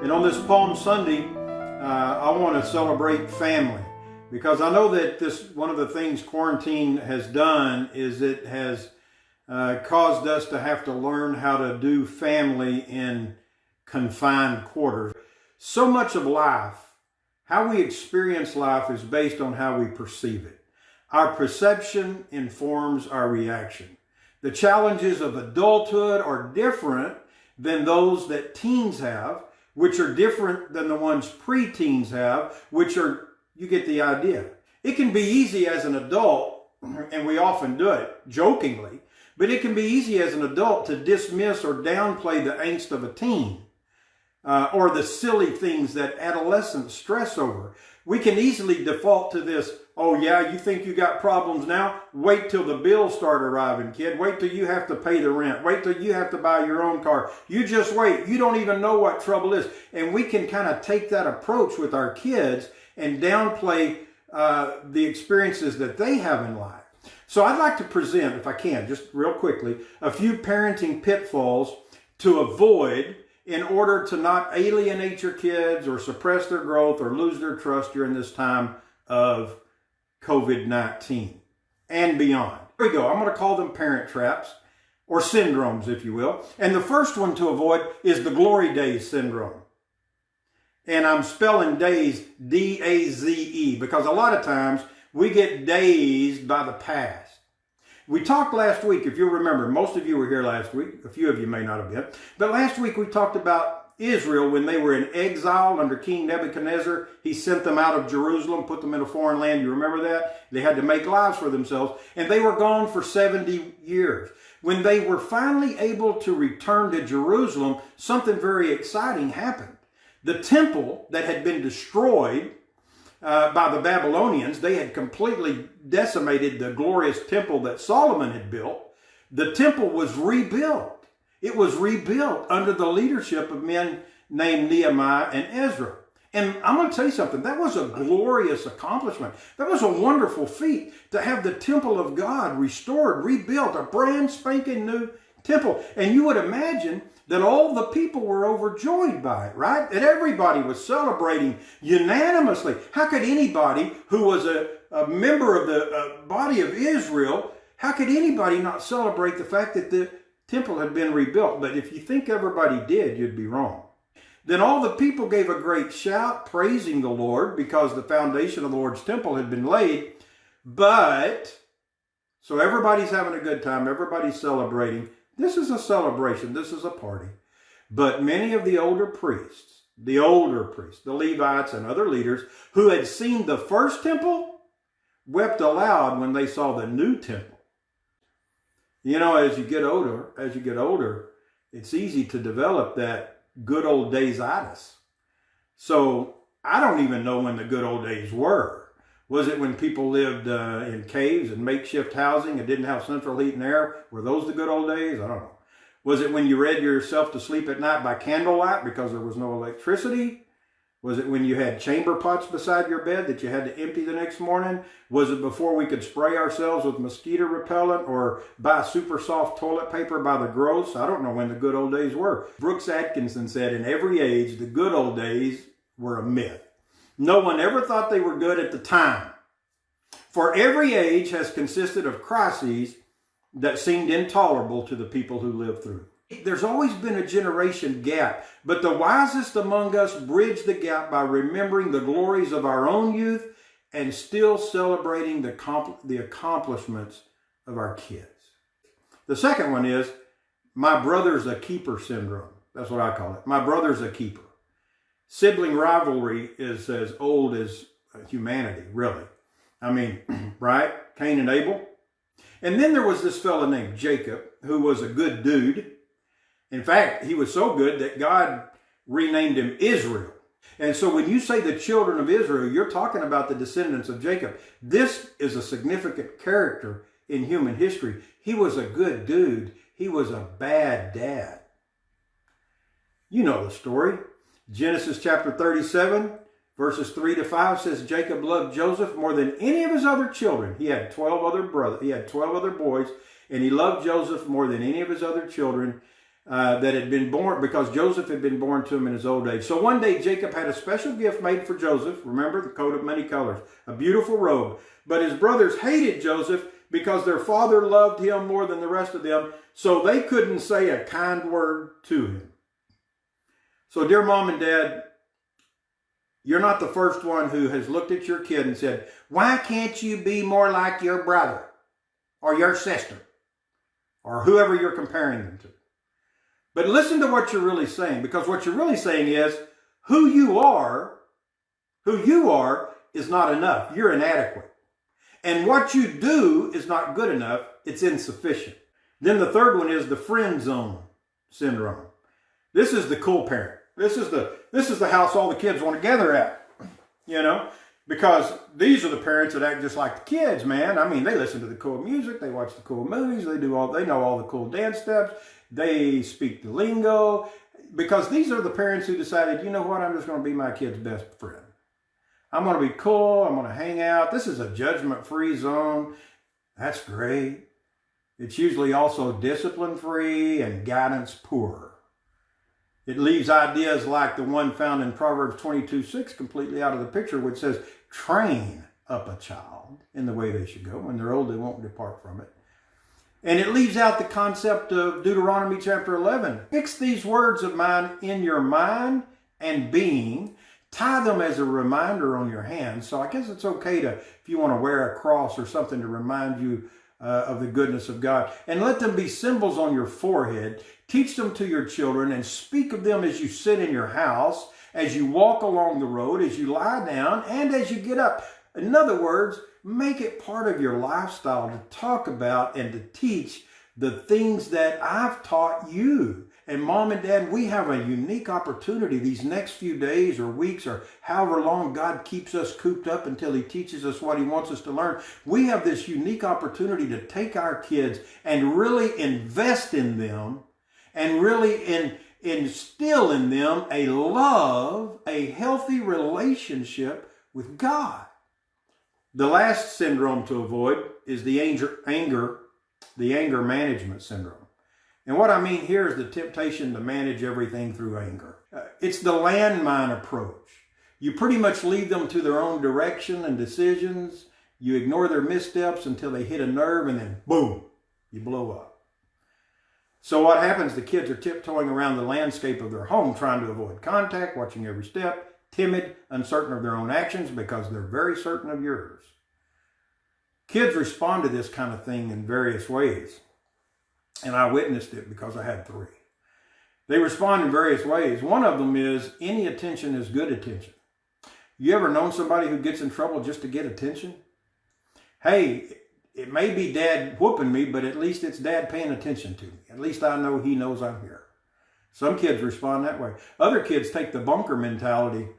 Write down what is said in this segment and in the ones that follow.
And on this Palm Sunday, I want to celebrate family, because I know that one of the things quarantine has done is it has caused us to have to learn how to do family in confined quarters. So much of life, how we experience life, is based on how we perceive it. Our perception informs our reaction. The challenges of adulthood are different than those that teens have, which are different than the ones preteens have, which are, you get the idea. It can be easy as an adult, and we often do it jokingly, but it can be easy as an adult to dismiss or downplay the angst of a teen, or the silly things that adolescents stress over. We can easily default to this, oh yeah, you think you got problems now? Wait till the bills start arriving, kid. Wait till you have to pay the rent. Wait till you have to buy your own car. You just wait. You don't even know what trouble is. And we can kind of take that approach with our kids and downplay the experiences that they have in life. So I'd like to present, if I can, just real quickly, a few parenting pitfalls to avoid in order to not alienate your kids or suppress their growth or lose their trust during this time of COVID-19 and beyond. Here we go. I'm going to call them parent traps or syndromes, if you will. And the first one to avoid is the glory days syndrome. And I'm spelling days D-A-Z-E, because a lot of times we get dazed by the past. We talked last week, if you'll remember, most of you were here last week, a few of you may not have been, but last week we talked about Israel when they were in exile under King Nebuchadnezzar. He sent them out of Jerusalem, put them in a foreign land. You remember that? They had to make lives for themselves, and they were gone for 70 years. When they were finally able to return to Jerusalem, something very exciting happened. The temple that had been destroyed by the Babylonians, they had completely decimated the glorious temple that Solomon had built. The temple was rebuilt. It was rebuilt under the leadership of men named Nehemiah and Ezra. And I'm going to tell you something, that was a glorious accomplishment. That was a wonderful feat to have the temple of God restored, rebuilt, a brand spanking new temple. And you would imagine that all the people were overjoyed by it, right? That everybody was celebrating unanimously. How could anybody who was a member of the body of Israel, how could anybody not celebrate the fact that the temple had been rebuilt? But if you think everybody did, you'd be wrong. Then all the people gave a great shout, praising the Lord, because the foundation of the Lord's temple had been laid. So everybody's having a good time, everybody's celebrating. This is a celebration. This is a party. But many of the older priests, the Levites and other leaders who had seen the first temple wept aloud when they saw the new temple. You know, as you get older, it's easy to develop that good old days-itis. So I don't even know when the good old days were. Was it when people lived in caves and makeshift housing and didn't have central heat and air? Were those the good old days? I don't know. Was it when you read yourself to sleep at night by candlelight because there was no electricity? Was it when you had chamber pots beside your bed that you had to empty the next morning? Was it before we could spray ourselves with mosquito repellent or buy super soft toilet paper by the gross? I don't know when the good old days were. Brooks Atkinson said, in every age, the good old days were a myth. No one ever thought they were good at the time. For every age has consisted of crises that seemed intolerable to the people who lived through. There's always been a generation gap, but the wisest among us bridge the gap by remembering the glories of our own youth and still celebrating the accomplishments of our kids. The second one is, my brother's a keeper syndrome. That's what I call it. My brother's a keeper. Sibling rivalry is as old as humanity, really. I mean, right? Cain and Abel. And then there was this fella named Jacob, who was a good dude. In fact, he was so good that God renamed him Israel. And so when you say the children of Israel, you're talking about the descendants of Jacob. This is a significant character in human history. He was a good dude. He was a bad dad. You know the story. Genesis chapter 37, verses 3-5 says, Jacob loved Joseph more than any of his other children. He had 12 other brothers. He had 12 other boys, and he loved Joseph more than any of his other children. that had been born, because Joseph had been born to him in his old age. So one day Jacob had a special gift made for Joseph. Remember, the coat of many colors, a beautiful robe. But his brothers hated Joseph because their father loved him more than the rest of them, so they couldn't say a kind word to him. So dear mom and dad, you're not the first one who has looked at your kid and said, why can't you be more like your brother or your sister or whoever you're comparing them to? But listen to what you're really saying, because what you're really saying is who you are is not enough. You're inadequate. And what you do is not good enough. It's insufficient. Then the third one is the Friendzone Syndrome. This is the cool parent. This is the house all the kids want to gather at, because these are the parents that act just like the kids, man. I mean, they listen to the cool music, they watch the cool movies, they know all the cool dance steps, they speak the lingo, because these are the parents who decided, you know what, I'm just going to be my kid's best friend. I'm going to be cool. I'm going to hang out. This is a judgment-free zone. That's great. It's usually also discipline-free and guidance-poor. It leaves ideas like the one found in Proverbs 22:6 completely out of the picture, which says, train up a child in the way they should go. When they're old, they won't depart from it. And it leaves out the concept of Deuteronomy chapter 11. Fix these words of mine in your mind and being. Tie them as a reminder on your hands. So I guess it's okay if you want to wear a cross or something to remind you of the goodness of God. And let them be symbols on your forehead. Teach them to your children and speak of them as you sit in your house, as you walk along the road, as you lie down, and as you get up. In other words, make it part of your lifestyle to talk about and to teach the things that I've taught you. And mom and dad, we have a unique opportunity these next few days or weeks or however long God keeps us cooped up until he teaches us what he wants us to learn. We have this unique opportunity to take our kids and really invest in them and really instill in them a love, a healthy relationship with God. The last syndrome to avoid is the anger management syndrome. And what I mean here is the temptation to manage everything through anger. It's the landmine approach. You pretty much leave them to their own direction and decisions. You ignore their missteps until they hit a nerve, and then boom, you blow up. So what happens? The kids are tiptoeing around the landscape of their home, trying to avoid contact, watching every step, timid, uncertain of their own actions because they're very certain of yours. Kids respond to this kind of thing in various ways. And I witnessed it because I had 3. They respond in various ways. One of them is any attention is good attention. You ever known somebody who gets in trouble just to get attention? Hey, it may be dad whooping me, but at least it's dad paying attention to me. At least I know he knows I'm here. Some kids respond that way. Other kids take the bunker mentality.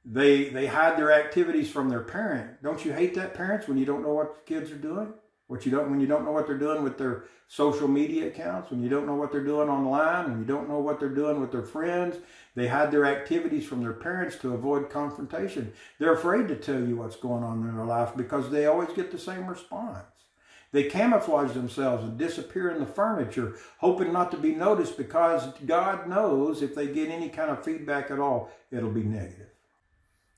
They hide their activities from their parent. Don't you hate that, parents, when you don't know what kids are doing? When you don't know what they're doing with their social media accounts, when you don't know what they're doing online, when you don't know what they're doing with their friends, they hide their activities from their parents to avoid confrontation. They're afraid to tell you what's going on in their life because they always get the same response. They camouflage themselves and disappear in the furniture, hoping not to be noticed because God knows if they get any kind of feedback at all, it'll be negative.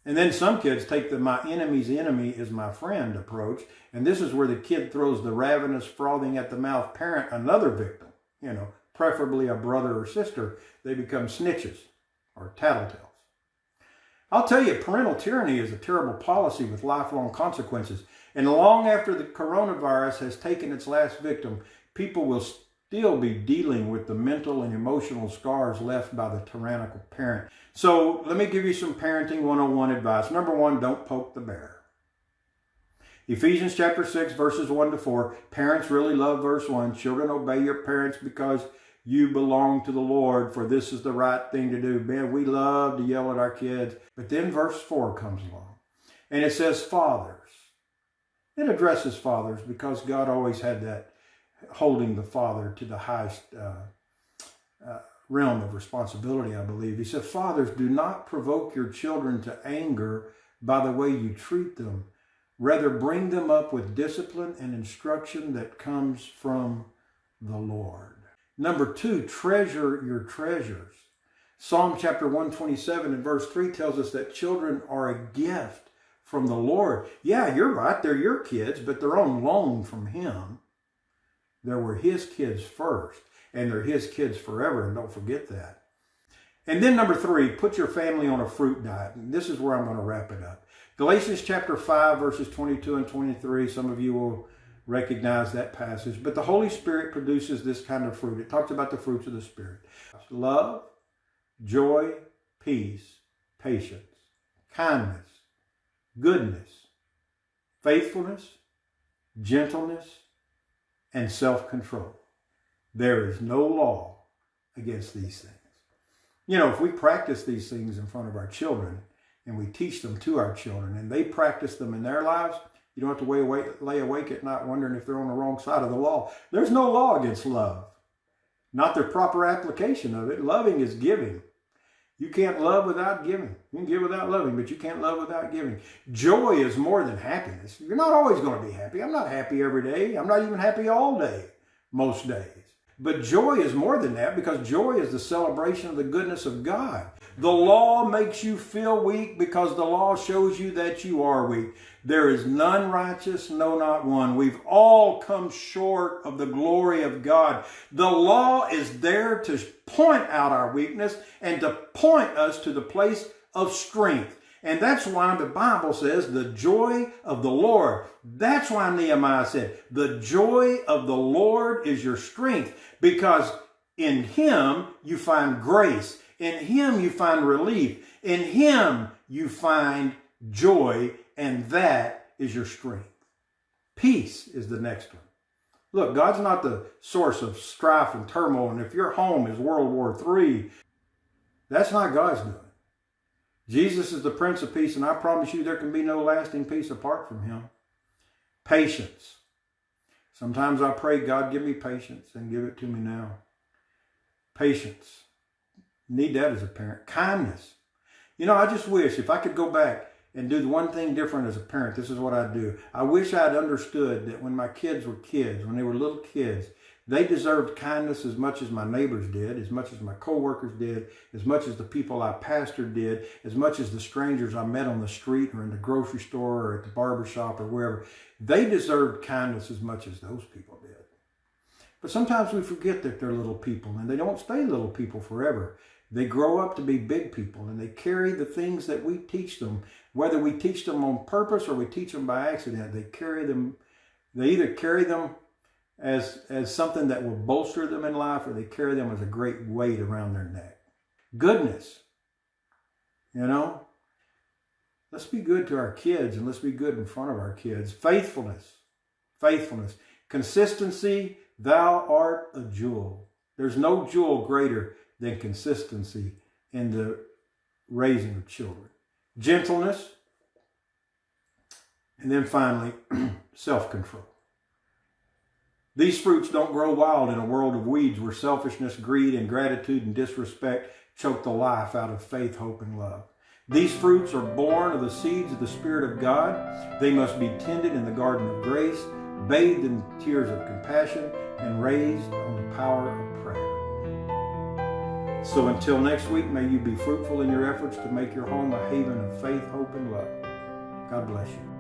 And then some kids take the my enemy's enemy is my friend approach. And this is where the kid throws the ravenous, frothing at the mouth parent, another victim, preferably a brother or sister. They become snitches or tattletales. I'll tell you, parental tyranny is a terrible policy with lifelong consequences. And long after the coronavirus has taken its last victim, people will still be dealing with the mental and emotional scars left by the tyrannical parent. So let me give you some parenting 101 advice. Number 1, don't poke the bear. Ephesians chapter 6, verses 1-4. Parents really love verse 1. Children, obey your parents because you belong to the Lord, for this is the right thing to do. Man, we love to yell at our kids. But then verse 4 comes along. And it says, fathers. It addresses fathers because God always had that holding the father to the highest realm of responsibility, I believe. He said, fathers, do not provoke your children to anger by the way you treat them. Rather, bring them up with discipline and instruction that comes from the Lord. Number 2, treasure your treasures. Psalm chapter 127 and verse 3 tells us that children are a gift from the Lord. Yeah, you're right. They're your kids, but they're on loan from Him. They were His kids first, and they're His kids forever, and don't forget that. And then number 3, put your family on a fruit diet. And this is where I'm going to wrap it up. Galatians chapter 5, verses 22 and 23. Some of you will recognize that passage. But the Holy Spirit produces this kind of fruit. It talks about the fruits of the Spirit. Love, joy, peace, patience, kindness, goodness, faithfulness, gentleness, and self-control. There is no law against these things. You know, if we practice these things in front of our children and we teach them to our children and they practice them in their lives, you don't have to lay awake at night wondering if they're on the wrong side of the law. There's no law against love. Not the proper application of it. Loving is giving. You can't love without giving. You can give without loving, but you can't love without giving. Joy is more than happiness. You're not always going to be happy. I'm not happy every day. I'm not even happy all day, most days. But joy is more than that, because joy is the celebration of the goodness of God. The law makes you feel weak because the law shows you that you are weak. There is none righteous, no, not one. We've all come short of the glory of God. The law is there to point out our weakness and to point us to the place of strength. And that's why the Bible says the joy of the Lord. That's why Nehemiah said, the joy of the Lord is your strength, because in Him you find grace. In Him you find relief. In Him you find joy, and that is your strength. Peace is the next one. Look, God's not the source of strife and turmoil, and if your home is World War III, that's not God's doing. Jesus is the Prince of Peace, and I promise you there can be no lasting peace apart from Him. Patience. Sometimes I pray, God, give me patience, and give it to me now. Patience. Need that as a parent. Kindness. You know, I just wish if I could go back and do the one thing different as a parent, this is what I'd do. I wish I'd understood that when my kids were kids, when they were little kids, they deserved kindness as much as my neighbors did, as much as my coworkers did, as much as the people I pastored did, as much as the strangers I met on the street or in the grocery store or at the barbershop or wherever. They deserved kindness as much as those people did. But sometimes we forget that they're little people, and they don't stay little people forever. They grow up to be big people, and they carry the things that we teach them. Whether we teach them on purpose or we teach them by accident, they carry them. They either carry them as something that will bolster them in life, or they carry them as a great weight around their neck. Goodness. You know, let's be good to our kids, and let's be good in front of our kids. Faithfulness. Faithfulness. Consistency. Thou art a jewel. There's no jewel greater than consistency in the raising of children. Gentleness. And then finally, self-control. These fruits don't grow wild in a world of weeds where selfishness, greed, ingratitude, and disrespect choke the life out of faith, hope, and love. These fruits are born of the seeds of the Spirit of God. They must be tended in the garden of grace, bathed in tears of compassion, and raised on the power of prayer. So until next week, may you be fruitful in your efforts to make your home a haven of faith, hope, and love. God bless you.